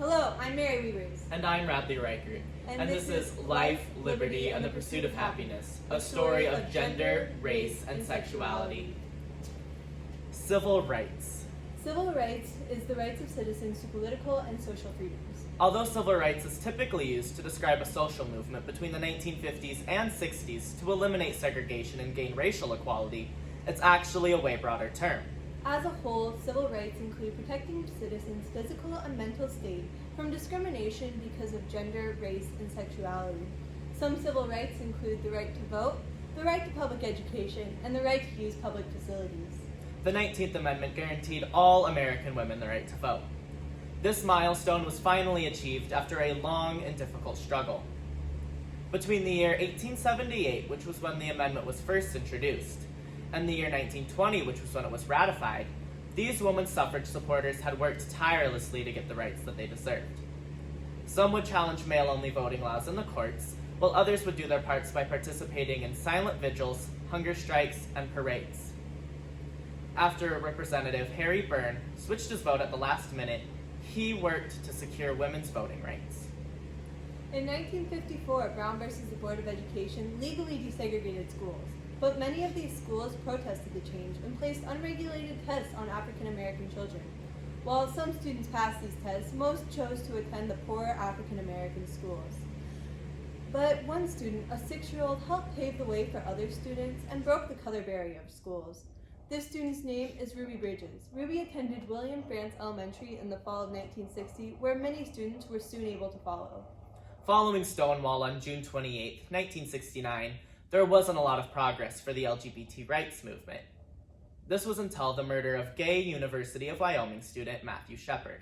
Hello, I'm Mary Weavers. And I'm Radley Reichert. And this is Life, Liberty, and the Pursuit of Happiness, a story of gender, race, and sexuality. Civil rights. Civil rights is the rights of citizens to political and social freedoms. Although civil rights is typically used to describe a social movement between the 1950s and 60s to eliminate segregation and gain racial equality, it's actually a way broader term. As a whole, civil rights include protecting citizens' physical and mental state from discrimination because of gender, race, and sexuality. Some civil rights include the right to vote, the right to public education, and the right to use public facilities. The 19th Amendment guaranteed all American women the right to vote. This milestone was finally achieved after a long and difficult struggle. Between the year 1878, which was when the amendment was first introduced, and the year 1920, which was when it was ratified, these women's suffrage supporters had worked tirelessly to get the rights that they deserved. Some would challenge male-only voting laws in the courts, while others would do their parts by participating in silent vigils, hunger strikes, and parades. After Representative Harry Byrne switched his vote at the last minute, he worked to secure women's voting rights. In 1954, Brown versus the Board of Education legally desegregated schools, but many of these schools protested the change and placed unregulated tests on African American children. While some students passed these tests, most chose to attend the poorer African American schools. But one student, a 6-year-old, helped pave the way for other students and broke the color barrier of schools. This student's name is Ruby Bridges. Ruby attended William Frantz Elementary in the fall of 1960, where many students were soon able to follow. Following Stonewall on June 28, 1969, there wasn't a lot of progress for the LGBT rights movement. This was until the murder of gay University of Wyoming student Matthew Shepard.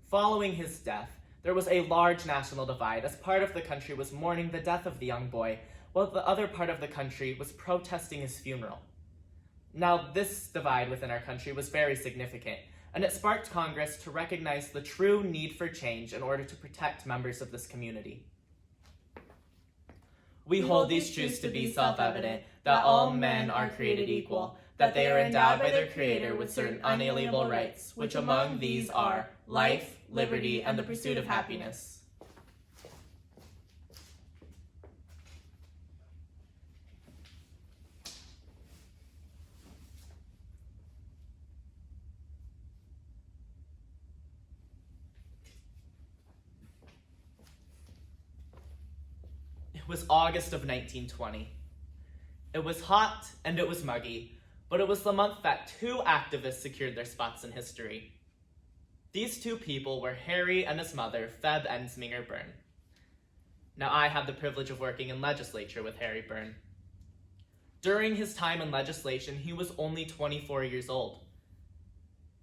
Following his death, there was a large national divide as part of the country was mourning the death of the young boy, while the other part of the country was protesting his funeral. Now, this divide within our country was very significant, and it sparked Congress to recognize the true need for change in order to protect members of this community. We hold these truths to be self-evident, that all men are created equal, that they are endowed by their Creator with certain unalienable rights, which among these are life, liberty, and the pursuit of happiness. It was August of 1920. It was hot and it was muggy, but it was the month that 2 activists secured their spots in history. These 2 people were Harry and his mother, Feb Ensminger Byrne. Now, I had the privilege of working in legislature with Harry Byrne. During his time in legislation, he was only 24 years old.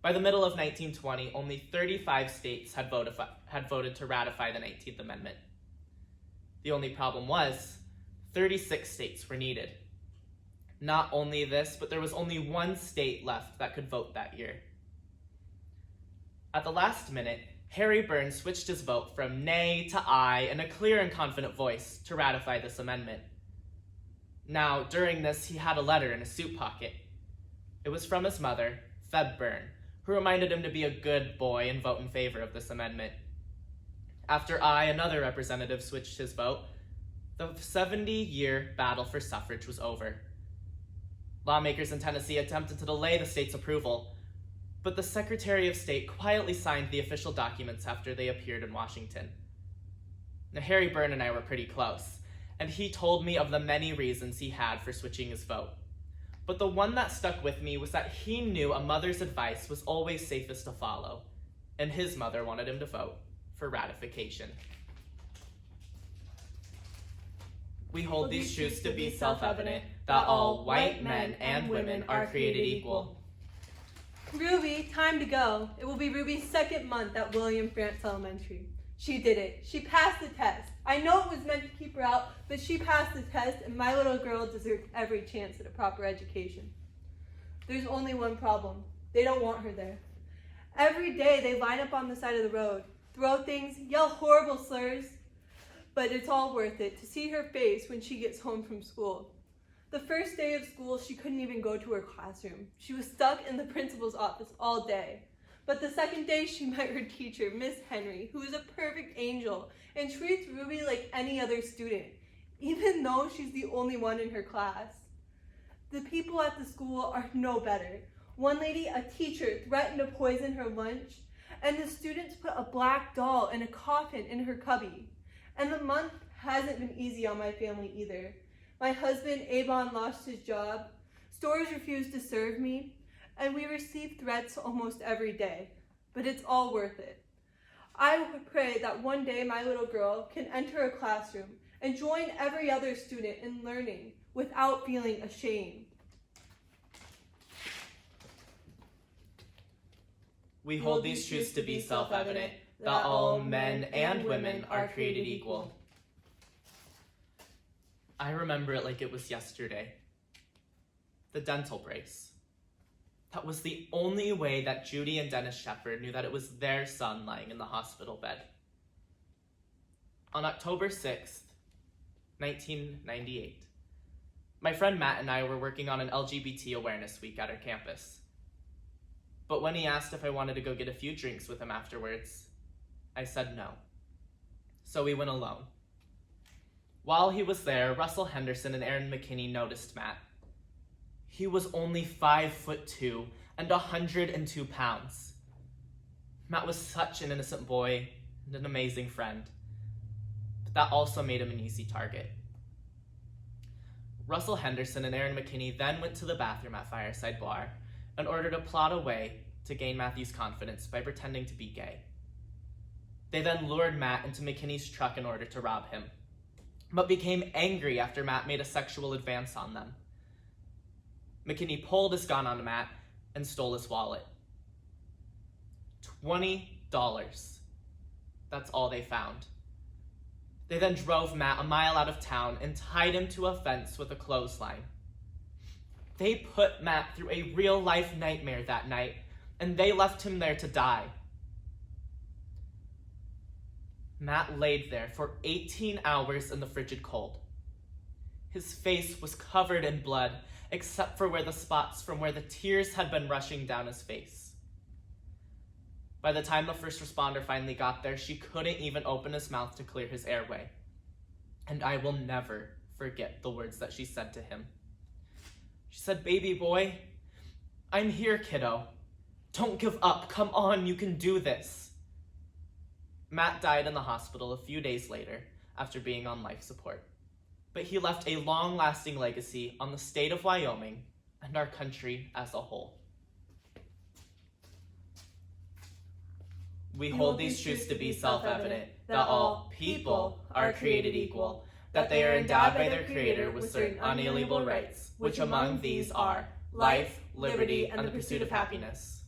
By the middle of 1920, only 35 states had voted to ratify the 19th Amendment. The only problem was, 36 states were needed. Not only this, but there was only 1 state left that could vote that year. At the last minute, Harry Byrne switched his vote from nay to aye in a clear and confident voice to ratify this amendment. Now, during this, he had a letter in his suit pocket. It was from his mother, Feb Byrne, who reminded him to be a good boy and vote in favor of this amendment. After I, another representative, switched his vote, the 70-year battle for suffrage was over. Lawmakers in Tennessee attempted to delay the state's approval, but the Secretary of State quietly signed the official documents after they appeared in Washington. Now, Harry Byrne and I were pretty close, and he told me of the many reasons he had for switching his vote. But the one that stuck with me was that he knew a mother's advice was always safest to follow, and his mother wanted him to vote for ratification. We hold these truths to be self-evident, that all white men and women are created equal. Ruby, time to go. It will be Ruby's 2nd month at William Frantz Elementary. She did it. She passed the test. I know it was meant to keep her out, but she passed the test, and my little girl deserved every chance at a proper education. There's only one problem. They don't want her there. Every day they line up on the side of the road, throw things, yell horrible slurs, but it's all worth it to see her face when she gets home from school. The first day of school, she couldn't even go to her classroom. She was stuck in the principal's office all day. But the second day she met her teacher, Miss Henry, who is a perfect angel and treats Ruby like any other student, even though she's the only one in her class. The people at the school are no better. One lady, a teacher, threatened to poison her lunch, and the students put a black doll in a coffin in her cubby. And the month hasn't been easy on my family either. My husband, Avon, lost his job. Stores refused to serve me, and we receive threats almost every day. But it's all worth it. I pray that one day my little girl can enter a classroom and join every other student in learning without feeling ashamed. We hold these truths to be self-evident, that all men and women are created equal. I remember it like it was yesterday. The dental brace. That was the only way that Judy and Dennis Shepard knew that it was their son lying in the hospital bed. On October 6th, 1998, my friend Matt and I were working on an LGBT awareness week at our campus. But when he asked if I wanted to go get a few drinks with him afterwards, I said no. So we went alone. While he was there, Russell Henderson and Aaron McKinney noticed Matt. He was only 5'2" and 102 pounds. Matt was such an innocent boy and an amazing friend, but that also made him an easy target. Russell Henderson and Aaron McKinney then went to the bathroom at Fireside Bar in order to plot a way to gain Matthew's confidence by pretending to be gay. They then lured Matt into McKinney's truck in order to rob him, but became angry after Matt made a sexual advance on them. McKinney pulled his gun on Matt and stole his wallet. $20. That's all they found. They then drove Matt a mile out of town and tied him to a fence with a clothesline. They put Matt through a real-life nightmare that night, and they left him there to die. Matt laid there for 18 hours in the frigid cold. His face was covered in blood, except for where the spots from where the tears had been rushing down his face. By the time the first responder finally got there, she couldn't even open his mouth to clear his airway. And I will never forget the words that she said to him. She said, "Baby boy, I'm here, kiddo. Don't give up. Come on, you can do this." Matt died in the hospital a few days later after being on life support. But he left a long-lasting legacy on the state of Wyoming and our country as a whole. We hold these truths to be self-evident, that all people are created equal, that they are endowed by their Creator with certain unalienable rights, which among these are life, liberty, and the pursuit of happiness.